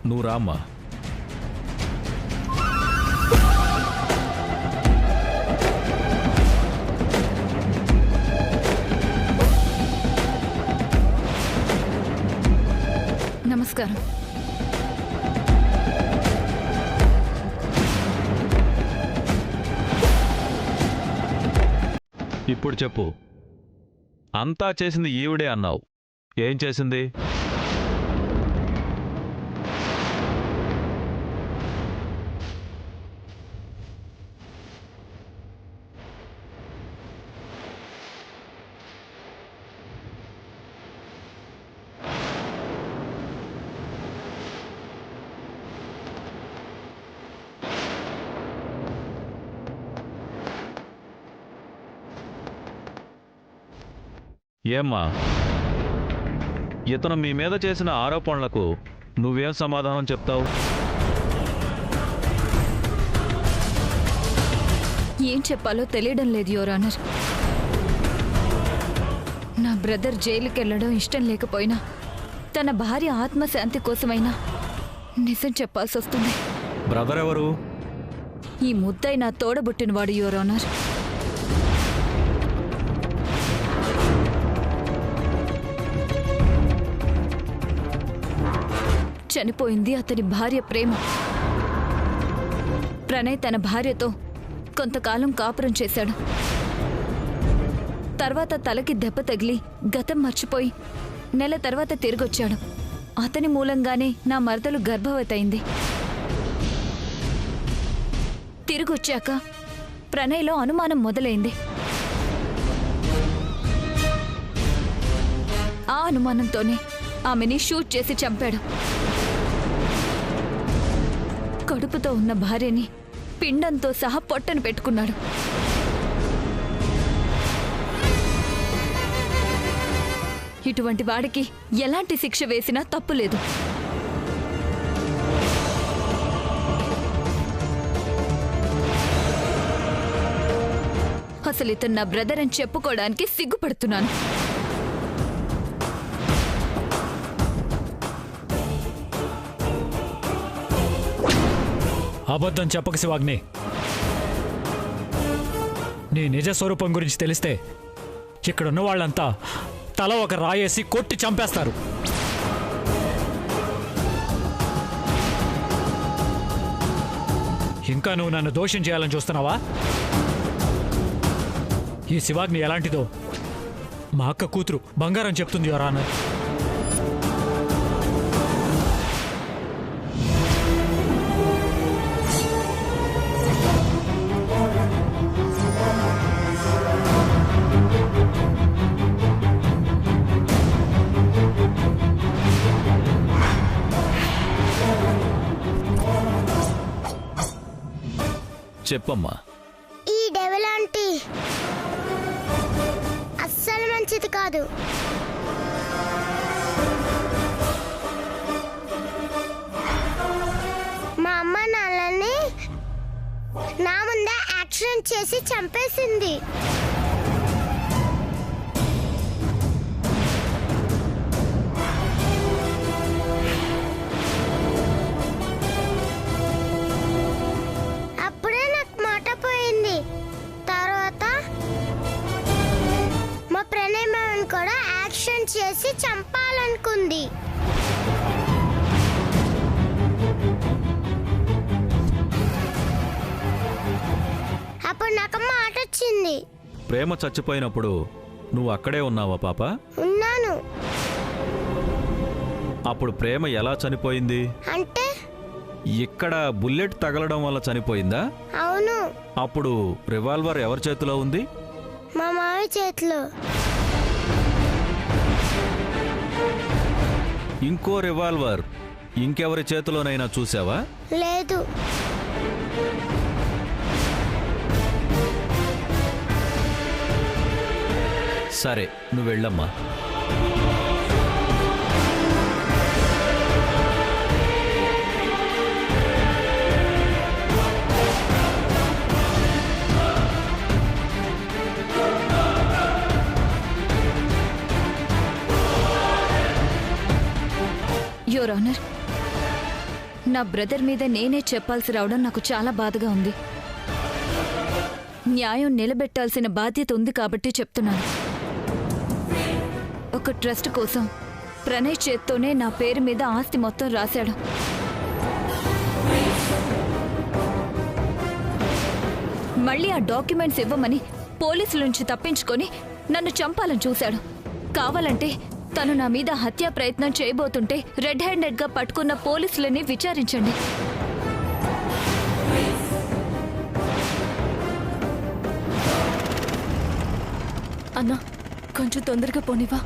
నువ్వు రామ్మా. నమస్కారం. ఇప్పుడు చెప్పు, అంతా చేసింది ఈవిడే అన్నావు, ఏం చేసింది? ఏమ్మా, ఇతను మీ మీద చేసిన ఆరోపణలకు నువ్వేం సమాధానం చెప్తావు? ఏం చెప్పాలో తెలియడం లేదు యువర్ ఆనర్. నా బ్రదర్ జైలుకి వెళ్ళడం ఇష్టం లేకపోయినా తన భార్య ఆత్మశాంతి కోసమైనా నిజం చెప్పాల్సి వస్తుంది. బ్రదర్ ఎవరు? ఈ ముద్దై నా తోడబుట్టినవాడు యువర్ ఆనర్. చనిపోయింది అతని భార్య ప్రేమ. ప్రణయ్ తన భార్యతో కొంతకాలం కాపురం చేశాడు. తర్వాత తలకి దెబ్బ తగిలి గతం మర్చిపోయి నెల తర్వాత తిరిగొచ్చాడు. అతని మూలంగానే నా మరదలు గర్భవతయింది. తిరిగొచ్చాక ప్రణయ్లో అనుమానం మొదలైంది. ఆ అనుమానంతోనే ఆమెని షూట్ చేసి చంపాడు. కడుపుతో ఉన్న భార్యని పిండంతో సహా పొట్టను పెట్టుకున్నాడు. ఇటువంటి వాడికి ఎలాంటి శిక్ష వేసినా తప్పులేదు. అసలు ఇతను నా బ్రదర్ అని చెప్పుకోవడానికి సిగ్గుపడుతున్నాను. అబద్ధం చెప్పక శివాగ్ని. నీ నిజ స్వరూపం గురించి తెలిస్తే ఇక్కడున్న వాళ్ళంతా తల ఒక రాయేసి కొట్టి చంపేస్తారు. ఇంకా నువ్వు నన్ను దోషం చేయాలని చూస్తున్నావా? ఈ శివాగ్ని ఎలాంటిదో మా అక్క కూతురు బంగారం చెప్తుంది యువర్ ఆనర్. చెప్పమ్మా. ఈ డెవిల్ ఆంటీ అస్సలు మంచిది కాదు. మా అమ్మ నాన్నని నా ముందే యాక్సిడెంట్ చేసి చంపేసింది. చేసి చంపాలనుకుంది. అప్పుడు నాకు మాట వచ్చింది. ప్రేమ చచ్చిపోయినప్పుడు నువ్వు అక్కడే ఉన్నావా పాప? ఉన్నాను. అప్పుడు ప్రేమ ఎలా చనిపోయింది? అంటే ఇక్కడ బుల్లెట్ తగలడం వల్ల చనిపోయిందా? అవును. అప్పుడు రివాల్వర్ ఎవరి చేతిలో ఉంది? మా మావి చేతిలో. ఇంకో రివాల్వర్ ఇంకెవరి చేతిలోనైనా చూసావా? లేదు. సరే, నువ్వు వెళ్ళమ్మా. యువర్ ఆనర్, నా బ్రదర్ మీద నేనే చెప్పాల్సి రావడం నాకు చాలా బాధగా ఉంది. న్యాయం నిలబెట్టాల్సిన బాధ్యత ఉంది కాబట్టి చెప్తున్నాను. ఒక ట్రస్ట్ కోసం ప్రణయ్ చేత్తోనే నా పేరు మీద ఆస్తి మొత్తం రాశాడు. మళ్ళీ ఆ డాక్యుమెంట్స్ ఇవ్వమని పోలీసుల నుంచి తప్పించుకొని నన్ను చంపాలని చూశాడు. కావాలంటే తను నా మీద హత్యా ప్రయత్నం చేయబోతుంటే రెడ్ హ్యాండెడ్గా పట్టుకున్న పోలీసులని విచారించండి. అన్నా, కొంచెం తొందరగా పోనివా?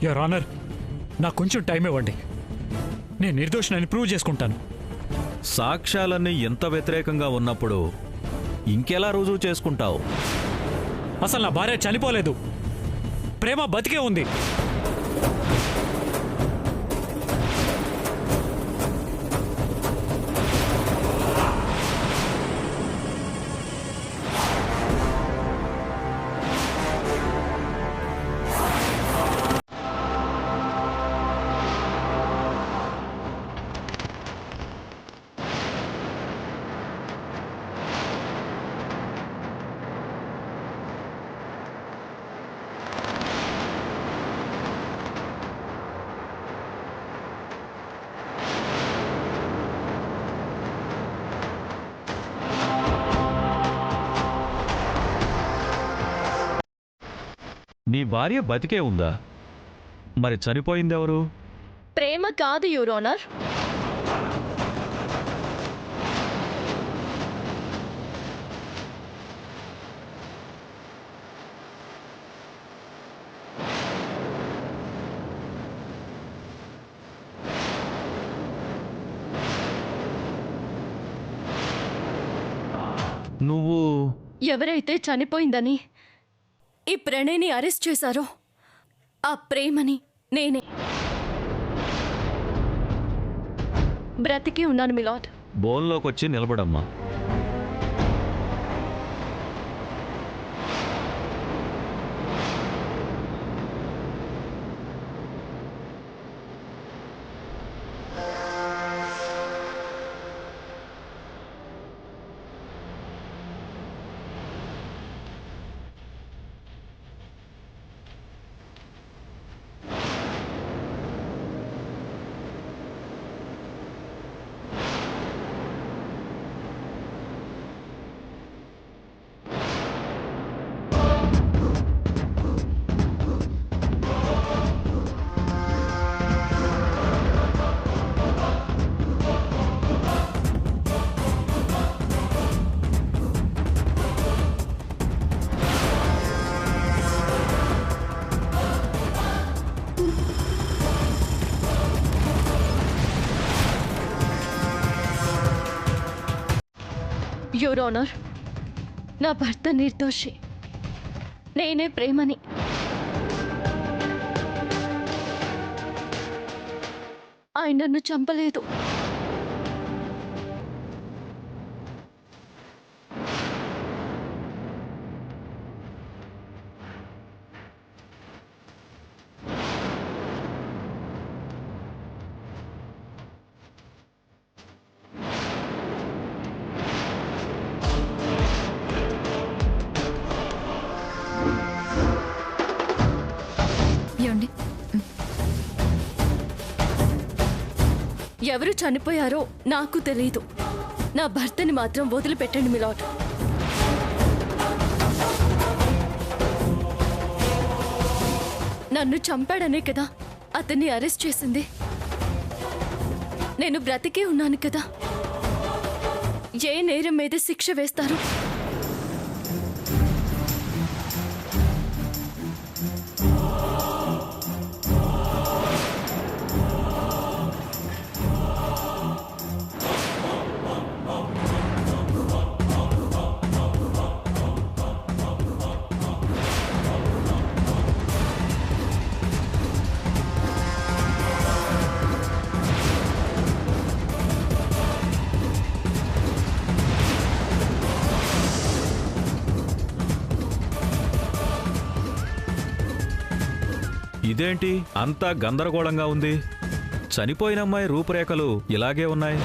యువర్ ఆనర్, నాకు కొంచెం టైం ఇవ్వండి. నేను నిర్దోషినని ప్రూవ్ చేసుకుంటాను. సాక్ష్యాలన్నీ ఎంత వ్యతిరేకంగా ఉన్నప్పుడు ఇంకెలా రుజువు చేసుకుంటావు? అసలు నా భార్య చనిపోలేదు, ప్రేమ బతికే ఉంది. నీ భార్య బతికే ఉందా? మరి చనిపోయిందెవరు? ప్రేమ కాదు యువర్ ఆనర్. నువ్వు ఎవరైతే చనిపోయిందని ఈ ప్రణయ్ని అరెస్ట్ చేశారో ఆ ప్రేమని నేనే. బ్రతికి ఉన్నాను మిలాడ్. బోన్లోకి వచ్చి నిలబడమ్మా. యువర్ ఆనర్, నా భర్త నిర్దోషి. నేనే ప్రేమని. ఆయన నన్ను చంపలేదు. ఏమండి, ఎవరు చనిపోయారో నాకు తెలీదు. నా భర్తని మాత్రం వదిలిపెట్టండి మిలాడ్. నన్ను చంపాడనే కదా అతన్ని అరెస్ట్ చేసింది. నేను బ్రతికే ఉన్నాను కదా. ఏ నేరం మీద శిక్ష వేస్తారు? ఇదేంటి అంతా గందరగోళంగా ఉంది? చనిపోయిన అమ్మాయి రూపురేఖలు ఇలాగే ఉన్నాయి.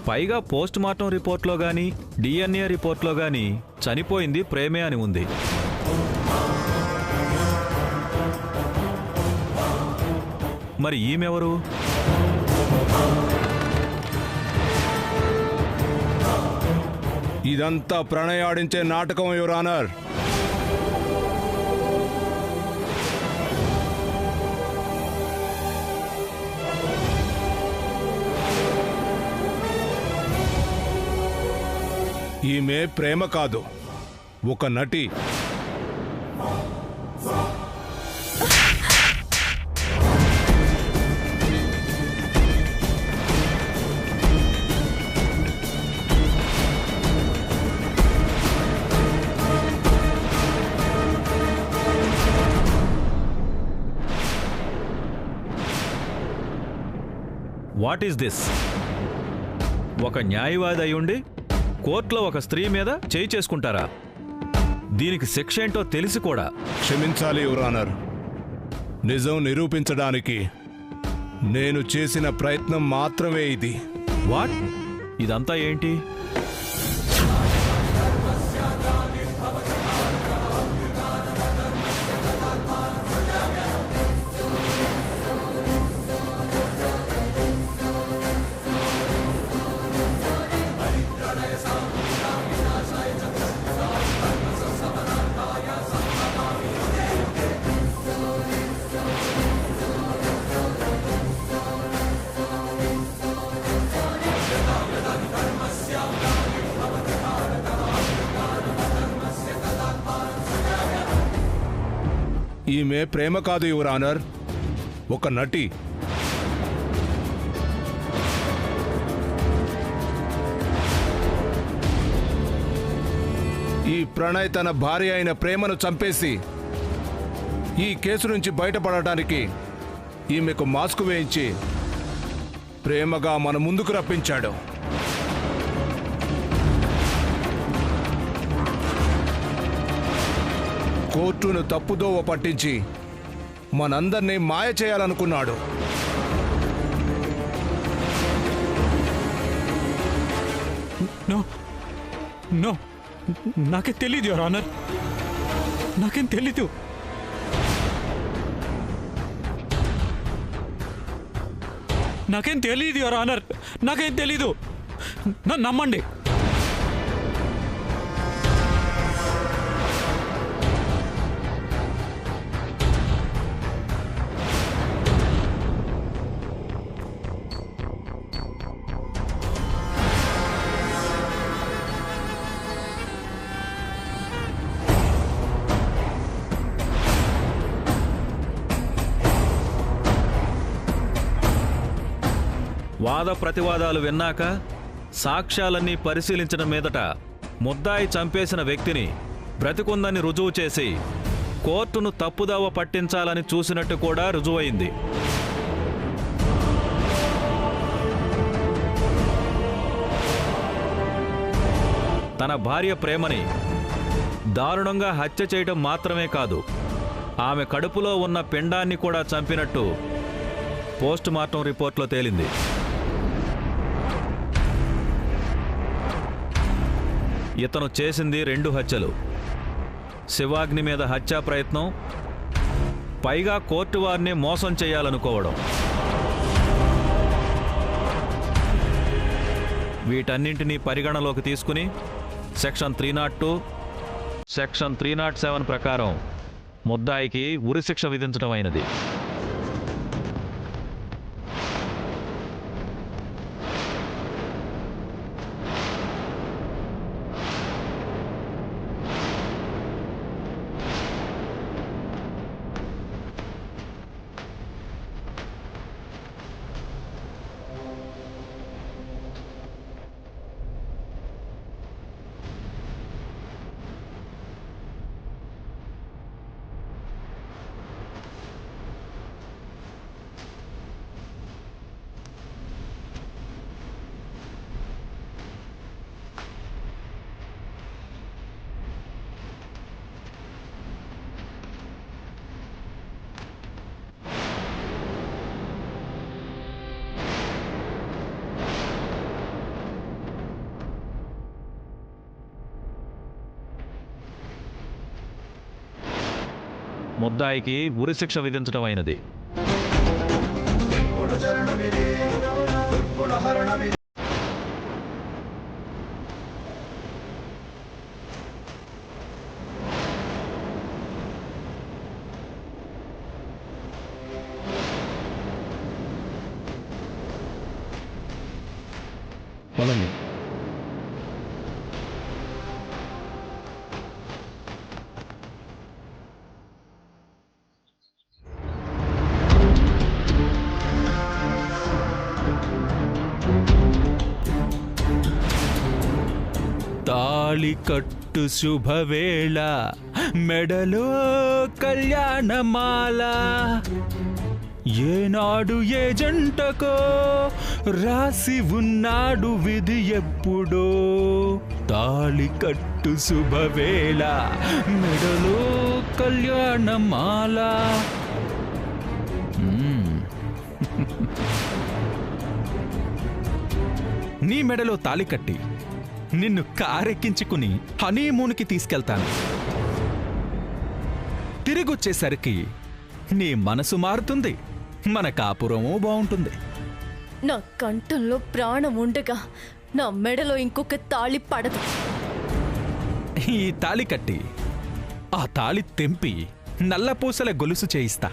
పైగా పోస్ట్ మార్టం రిపోర్ట్లో గాని డిఎన్ఏ రిపోర్ట్లో గాని చనిపోయింది ప్రేమే అని ఉంది. మరి ఈమెవరు? ఇదంతా ప్రణయ్ ఆడించే నాటకం, యువర్ ఆనర్. ఈమె ప్రేమ కాదు, ఒక నటి. What is this? ఒక న్యాయవాది అయ్యుండి కోర్టులో ఒక స్త్రీ మీద చేయి చేసుకుంటారా? దీనికి శిక్ష ఏంటో తెలిసి కూడా. క్షమించాలి యువర్ ఆనర్, నిజం నిరూపించడానికి నేను చేసిన ప్రయత్నం మాత్రమే ఇది. వాట్? ఇదంతా ఏంటి? ఈమె ప్రేమ కాదు యువర్ ఆనర్, ఒక నటి. ఈ ప్రణయ్ తన భార్య అయిన ప్రేమను చంపేసి ఈ కేసు నుంచి బయటపడటానికి ఈమెకు మాస్క్ వేయించి ప్రేమగా మన ముందుకు రప్పించాడు. కోర్టును తప్పుదోవ పట్టించి మనందర్నీ మాయ చేయాలనుకున్నాడు. నో నో, నాకేం తెలీదు యువర్ ఆనర్, నాకేం తెలీదు. నాకేం తెలీదు యువర్ ఆనర్, నాకేం తెలీదు. నన్ను నమ్మండి. వాద ప్రతివాదాలు విన్నాక సాక్ష్యాలన్నీ పరిశీలించడం మీదట ముద్దాయి చంపేసిన వ్యక్తిని బ్రతికుందని రుజువు చేసి కోర్టును తప్పుదోవ పట్టించాలని చూసినట్టు కూడా రుజువైంది. తన భార్య ప్రేమని దారుణంగా హత్య చేయడం మాత్రమే కాదు, ఆమె కడుపులో ఉన్న పిండాన్ని కూడా చంపినట్టు పోస్ట్ మార్టం రిపోర్ట్లో తేలింది. ఇతను చేసింది 2 హత్యలు. శివాగ్ని మీద హత్యా ప్రయత్నం, పైగా కోర్టు వారిని మోసం చేయాలనుకోవడం. వీటన్నింటినీ పరిగణలోకి తీసుకుని సెక్షన్ 302, సెక్షన్ 307 ప్రకారం ముద్దాయికి ఉరిశిక్ష విధించడం అయినది. ముద్దాయికి ఉరిశిక్ష విధించడం అయినది. పదండి. తాళి కట్టు శుభవేళ, మెడలో కళ్యాణమాల, ఏనాడు ఏ జంటకో రాసి ఉన్నాడు విధి ఎప్పుడో. తాళి కట్టు శుభవేళ, మెడలో కళ్యాణమాల. నీ మెడలో తాళి కట్టి నిన్ను కారెక్కించుకుని హనీమూన్కి తీసుకెళ్తాను. తిరిగొచ్చేసరికి నీ మనసు మారుతుంది, మన కాపురము బాగుంటుంది. నా కంఠంలో ప్రాణం ఉండగా నా మెడలో ఇంకొక తాళి పడదు. ఈ తాళి కట్టి ఆ తాళి తెంపి నల్లపూసల గొలుసు చేయిస్తా.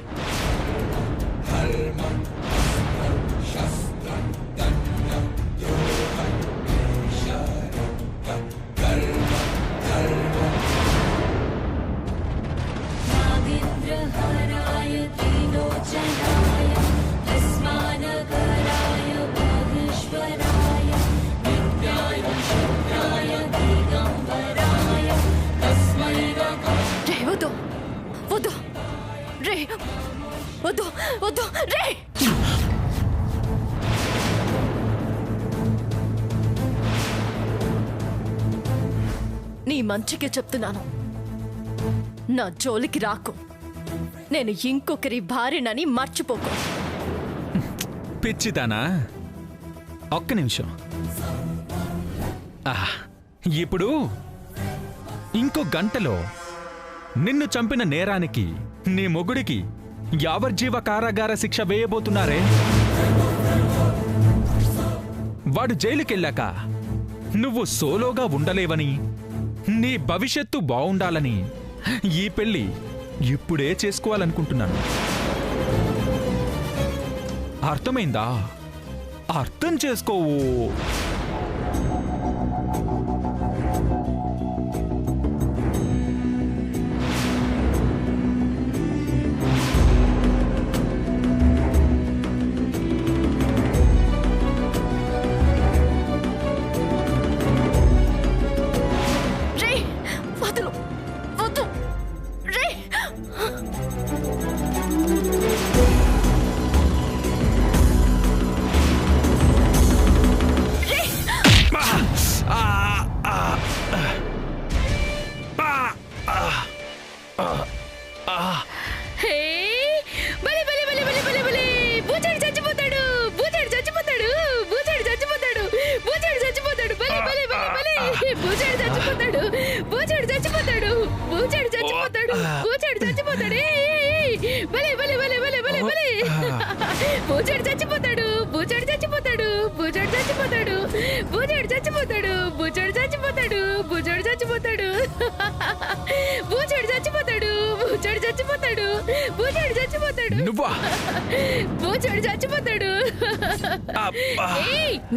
వద్దు రే. నీ మంచికే చెప్తున్నాను, నా జోలికి రాకు. నేను ఇంకొకరి భార్యనని మర్చిపోకు. పిచ్చిదానా, ఒక్క నిమిషం. ఇప్పుడు ఇంకో గంటలో నిన్ను చంపిన నేరానికి నీ మొగుడికి యావజ్జీవ కారాగార శిక్ష వేయబోతున్నారే. వాడు జైలుకెళ్ళాక నువ్వు సోలోగా ఉండలేవని, నీ భవిష్యత్తు బావుండాలని ఈ పెళ్లి ఇప్పుడే చేసుకోవాలనుకుంటున్నాను. అర్థమైందా? అర్థం చేసుకోవు.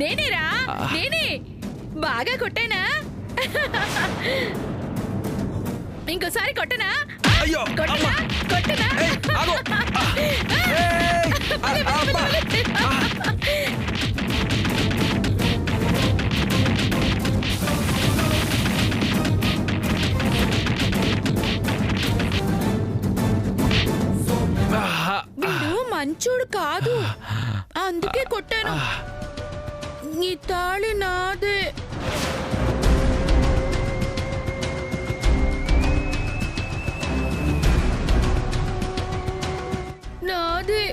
నేనేరా, నేనే. బాగా కొట్టానా? ఇంకోసారి కొట్టనా? కొట్టనా? కొట్టనా? వీడు మంచోడు కాదు, అందుకే కొట్టాను. ఈ తాళి నాదే. నాదే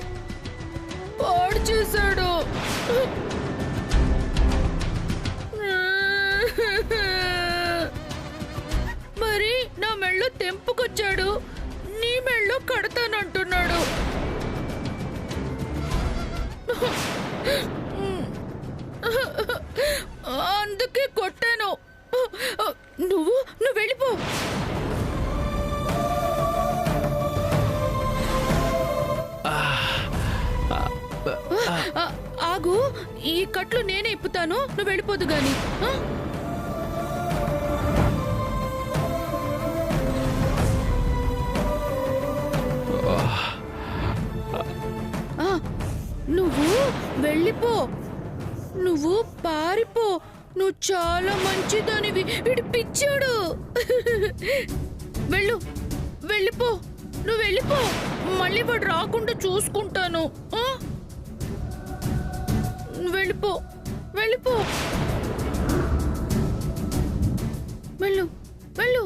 పాడు చేశాడు. మరి నా మెళ్ళో తెంపుకొచ్చాడు, నీ మెళ్ళో మెళ్ళో కడతానంటున్నాడు. అందుకే కొట్టాను. నువ్వు వెళ్ళిపో. ఆగు, ఈ కట్లు నేనే ఇప్పుతాను, నువ్వు వెళ్ళిపోదు గాని. నువ్వు వెళ్ళిపో, నువ్వు పారిపో. నువ్వు చాలా మంచిదానివి. వీడు పిచ్చాడు. వెళ్ళిపో, నువ్వు వెళ్ళిపో. మళ్ళీ వాడు రాకుండా చూసుకుంటాను. వెళ్ళిపో. వెళ్ళు.